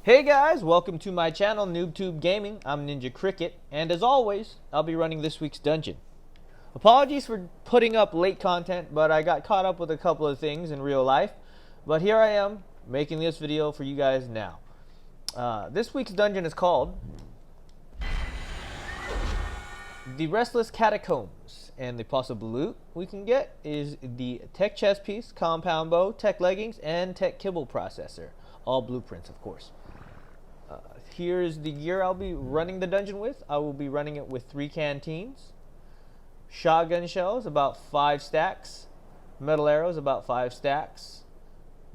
Hey guys, welcome to my channel, NoobTube Gaming. I'm Ninjakricket, and as always, I'll be running this week's dungeon. Apologies for putting up late content, but I got caught up with a couple of things in real life. But here I am, making this video for you guys now. This week's dungeon is called the Restless Catacombs, and the possible loot we can get is the tech chest piece, compound bow, tech leggings, and tech kibble processor. All blueprints, of course. Here's the gear I'll be running the dungeon with. I will be running it with 3 canteens, shotgun shells, about 5 stacks, metal arrows, about 5 stacks.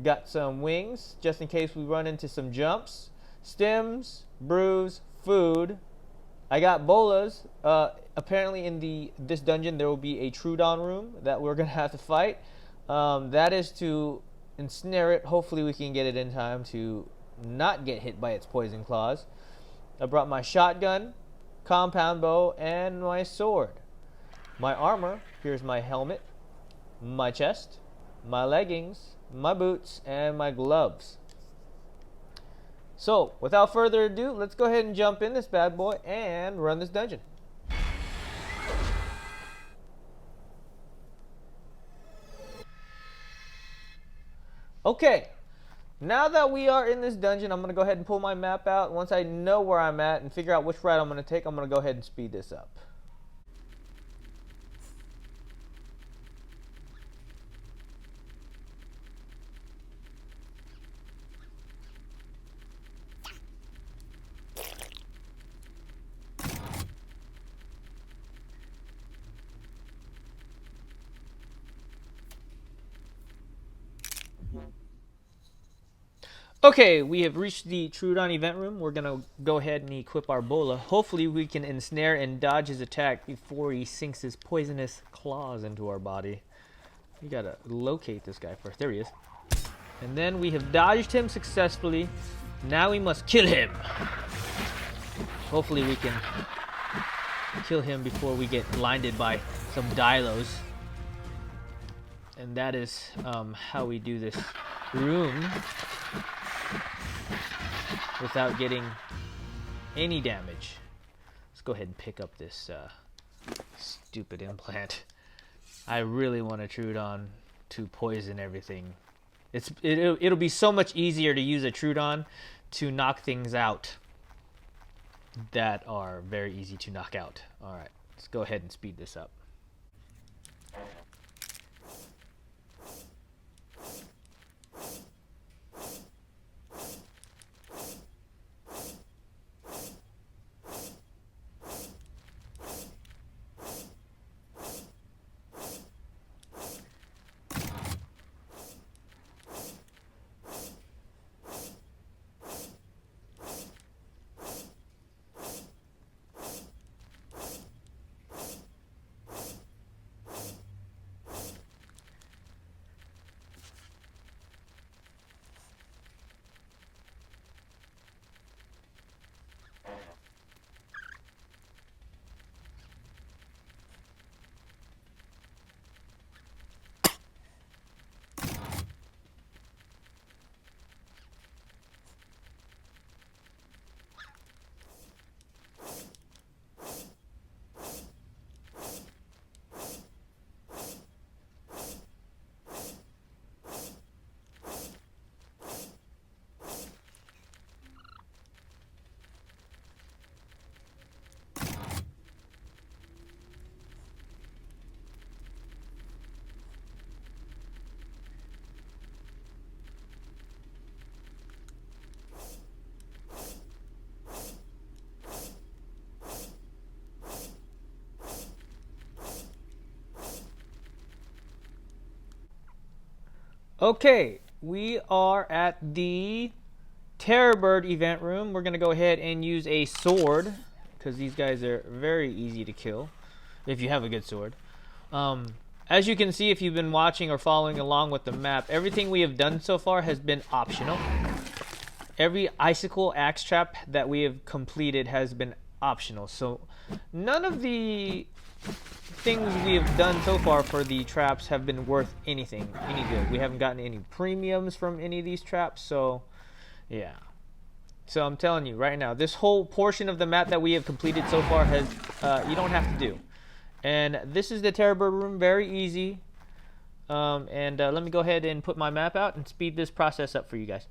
Got some wings, just in case we run into some jumps, stems, brews, food. I got bolas. Apparently in this dungeon there will be a Trudon room that we're going to have to fight. That is to ensnare it. Hopefully we can get it in time to not get hit by its poison claws. I brought my shotgun, compound bow, and my sword. My armor, here's my helmet, my chest, my leggings, my boots, and my gloves. So, without further ado, let's go ahead and jump in this bad boy and run this dungeon. Okay. Now that we are in this dungeon, I'm going to go ahead and pull my map out. Once I know where I'm at and figure out which route I'm going to take, I'm going to go ahead and speed this up. Okay, we have reached the Trudon event room. We're going to go ahead and equip our bola. Hopefully we can ensnare and dodge his attack before he sinks his poisonous claws into our body. We got to locate this guy first. There he is. And then we have dodged him successfully. Now we must kill him. Hopefully we can kill him before we get blinded by some dilos. And that is how we do this room without getting any damage. Let's go ahead and pick up this stupid implant. I really want a Trudon to poison everything. It'll be so much easier to use a Trudon to knock things out that are very easy to knock out. Alright, let's go ahead and speed this up. Okay, we are at the Terrorbird event room. We're going to go ahead and use a sword, because these guys are very easy to kill, if you have a good sword. As you can see, if you've been watching or following along with the map, everything we have done so far has been optional. Every icicle axe trap that we have completed has been optional. So none of the things we have done so far for the traps have been worth anything, any good. We haven't gotten any premiums from any of these traps, so yeah. So I'm telling you right now, this whole portion of the map that we have completed so far has you don't have to do. And this is the Terror Bird room, very easy. Let me go ahead and put my map out and speed this process up for you guys.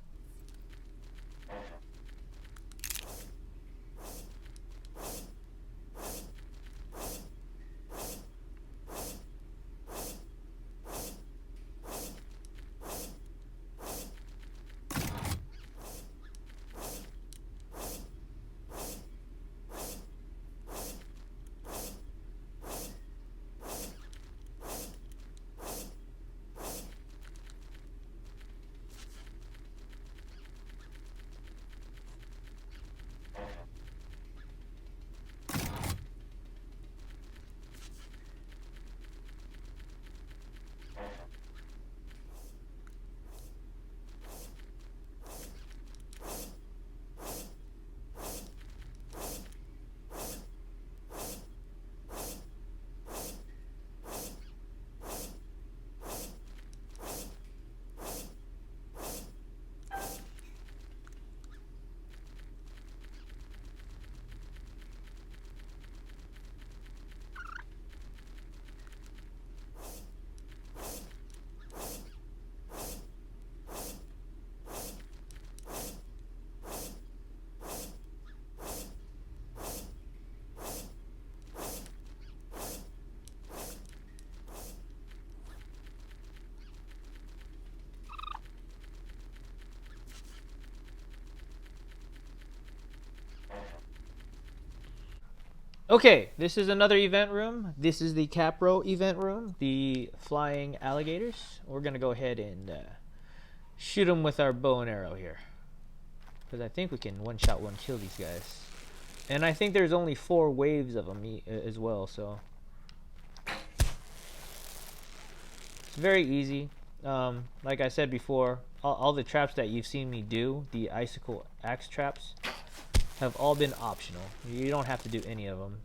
Okay, this is another event room. This is the Capro event room, the flying alligators. We're going to go ahead and shoot them with our bow and arrow here. Because I think we can one-shot, one-kill these guys. And I think there's only 4 waves of them as well, so. It's very easy. Like I said before, all the traps that you've seen me do, the icicle axe traps, have all been optional. You don't have to do any of them.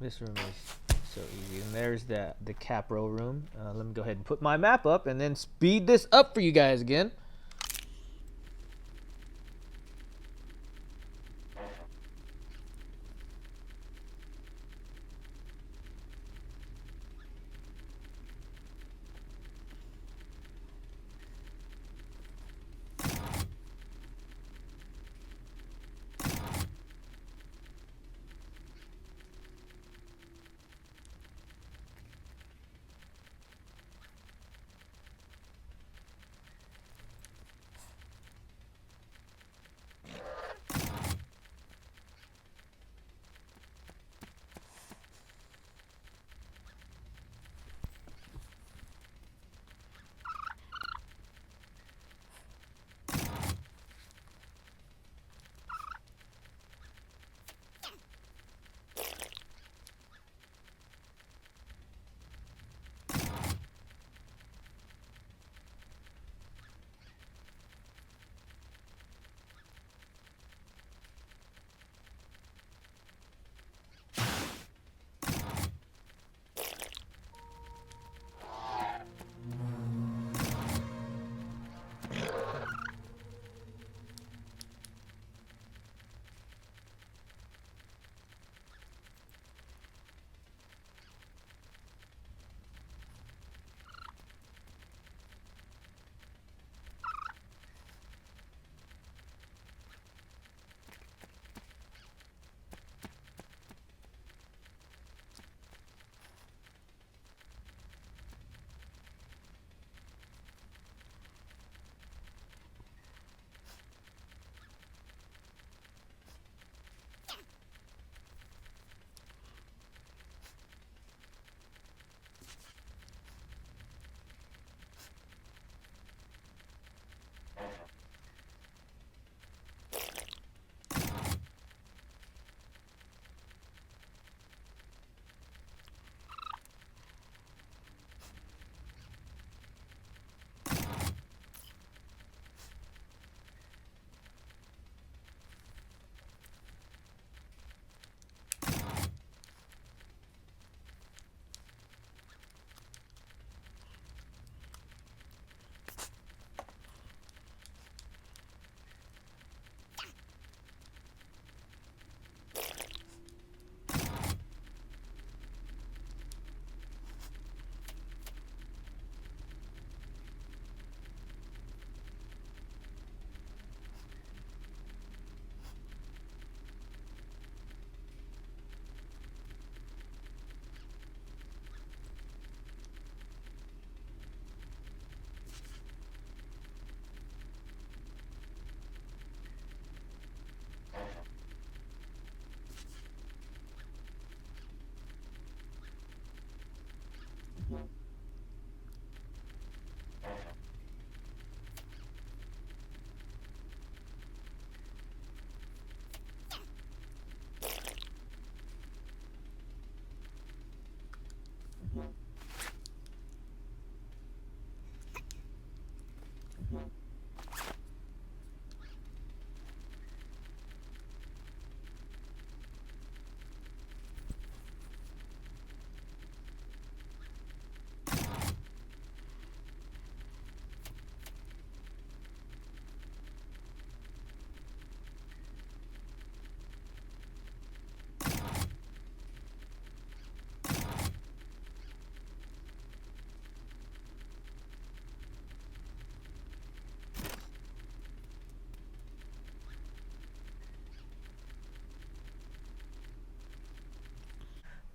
This room is so easy. And there's the Capro room. Let me go ahead and put my map up and then speed this up for you guys again.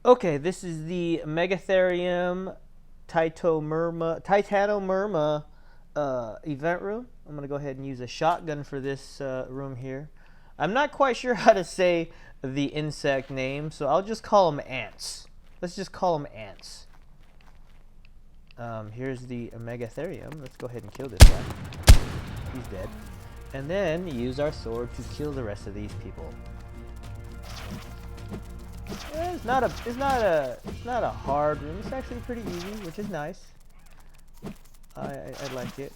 Okay, this is the Megatherium Titanomyrma event room. I'm going to go ahead and use a shotgun for this room here. I'm not quite sure how to say the insect name, so I'll just call them ants. Let's just call them ants. Here's the Megatherium. Let's go ahead and kill this guy. He's dead. And then use our sword to kill the rest of these people. It's not a hard room. It's actually pretty easy, which is nice. I like it.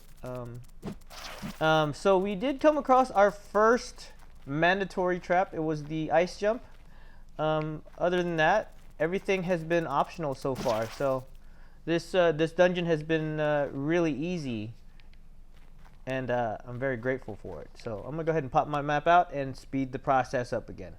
So we did come across our first mandatory trap. It was the ice jump. Other than that, everything has been optional so far. So this dungeon has been really easy, and I'm very grateful for it. So I'm gonna go ahead and pop my map out and speed the process up again.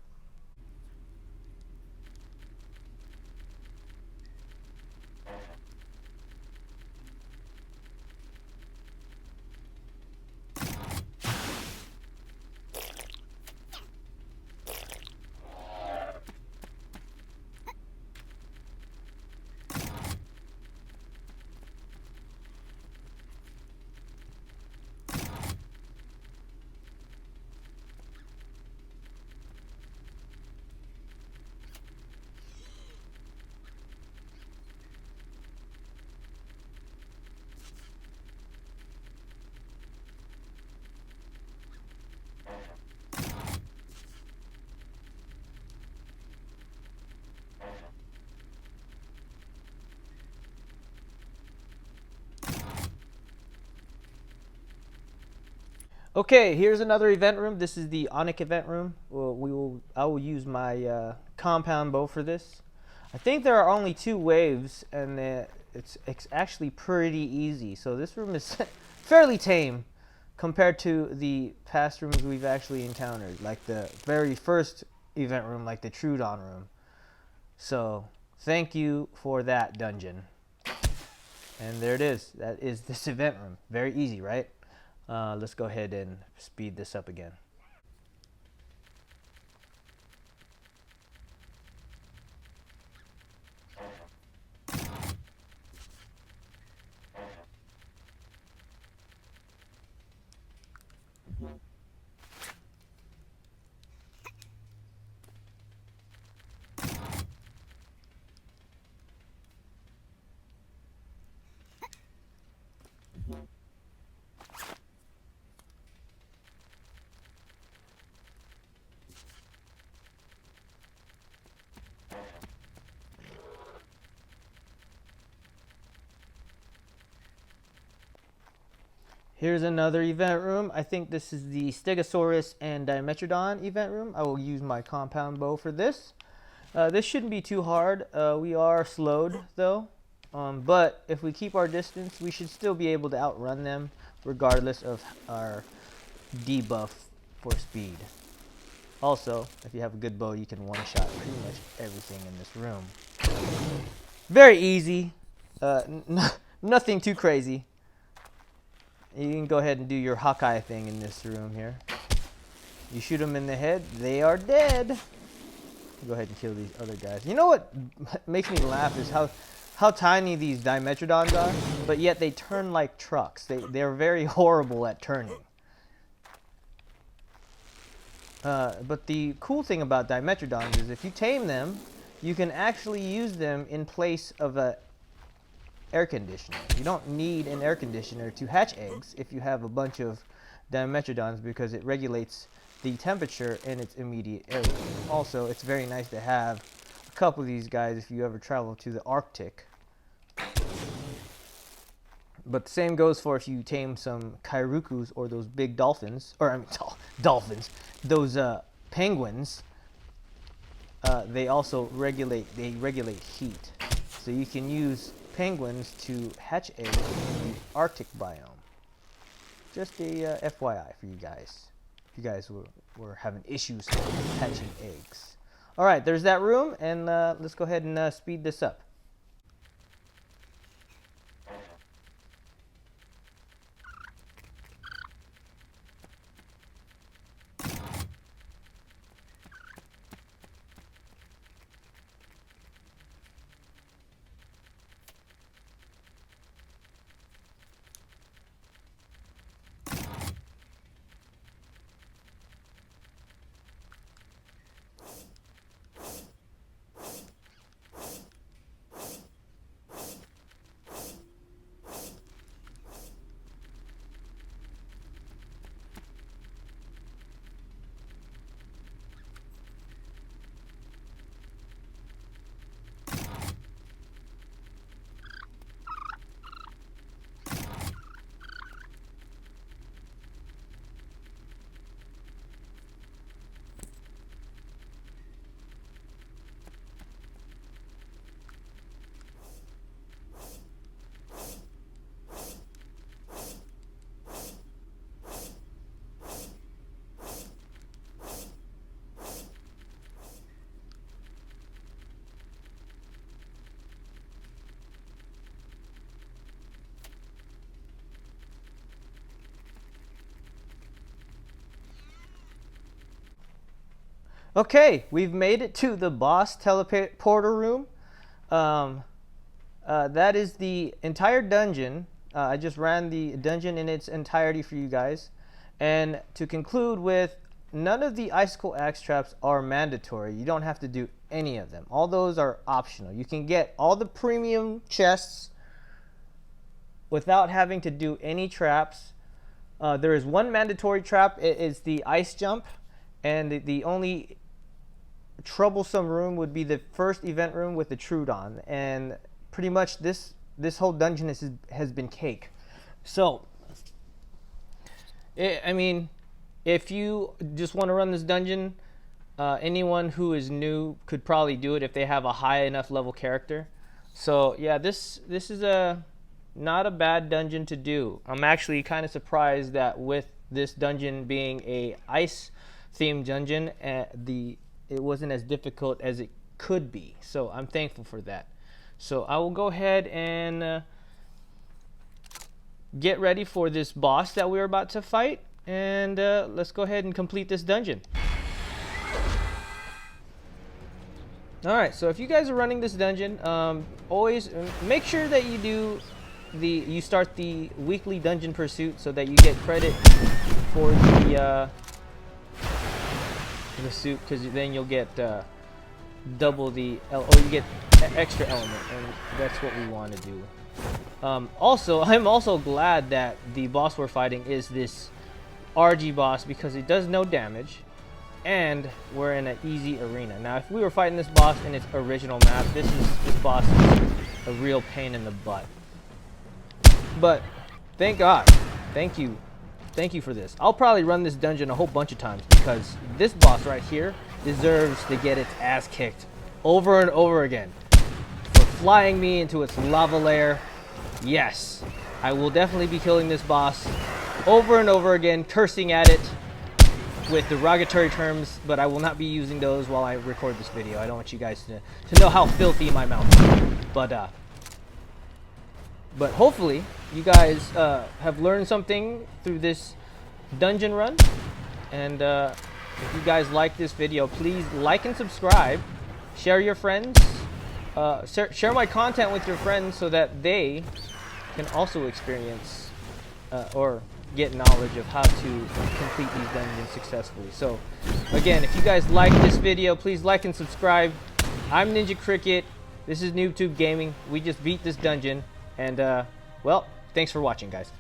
Okay, here's another event room. This is the Onyx event room. I will use my compound bow for this. I think there are only 2 waves, and it's actually pretty easy. So this room is fairly tame compared to the past rooms we've actually encountered, like the very first event room, like the Trudon room. So thank you for that dungeon. And there it is. That is this event room. Very easy, right? Let's go ahead and speed this up again. Here's another event room. I think this is the Stegosaurus and Dimetrodon event room. I will use my compound bow for this. This shouldn't be too hard. We are slowed though, but if we keep our distance, we should still be able to outrun them regardless of our debuff for speed. Also, if you have a good bow, you can one-shot pretty much everything in this room. Very easy. Nothing too crazy. You can go ahead and do your Hawkeye thing in this room here. You shoot them in the head, they are dead. Go ahead and kill these other guys. You know what makes me laugh is how tiny these Dimetrodons are, but yet they turn like trucks. They're very horrible at turning. But the cool thing about Dimetrodons is if you tame them, you can actually use them in place of a air conditioner. You don't need an air conditioner to hatch eggs if you have a bunch of Dimetrodons because it regulates the temperature in its immediate area. Also, it's very nice to have a couple of these guys if you ever travel to the Arctic. But the same goes for if you tame some kairukus or those big dolphins, or I mean dolphins, those penguins. They also regulate heat, so you can use penguins to hatch eggs in the Arctic biome. Just a FYI for you guys. If you guys were having issues hatching eggs. All right, there's that room, and let's go ahead and speed this up. Okay, we've made it to the boss teleporter room. That is the entire dungeon. I just ran the dungeon in its entirety for you guys. And to conclude with, none of the icicle axe traps are mandatory. You don't have to do any of them. All those are optional. You can get all the premium chests without having to do any traps. There is one mandatory trap. It is the ice jump. And the only troublesome room would be the first event room with the Trudon, and pretty much this whole dungeon has been cake. So I mean, if you just want to run this dungeon, anyone who is new could probably do it if they have a high enough level character. So yeah, this is not a bad dungeon to do. I'm actually kind of surprised that with this dungeon being a ice themed dungeon, it wasn't as difficult as it could be. So I'm thankful for that. So I will go ahead and get ready for this boss that we're about to fight, and let's go ahead and complete this dungeon. Alright, so if you guys are running this dungeon, always make sure that you start the weekly dungeon pursuit so that you get credit for the suit, because then you'll get double the you get extra element, and that's what we want to do. Also, I'm also glad that the boss we're fighting is this RG boss, because it does no damage and we're in an easy arena. Now if we were fighting this boss in its original map, this boss is a real pain in the butt. But thank God, thank you for this. I'll probably run this dungeon a whole bunch of times, because this boss right here deserves to get its ass kicked over and over again for flying me into its lava lair. Yes, I will definitely be killing this boss over and over again, cursing at it with derogatory terms, but I will not be using those while I record this video. I don't want you guys to know how filthy my mouth is. But hopefully you guys have learned something through this dungeon run, and if you guys like this video, please like and subscribe, share your friends, share my content with your friends so that they can also experience or get knowledge of how to complete these dungeons successfully. So again, if you guys like this video, please like and subscribe. I'm Ninjakricket. This is NoobTube Gaming. We just beat this dungeon, and well, thanks for watching, guys.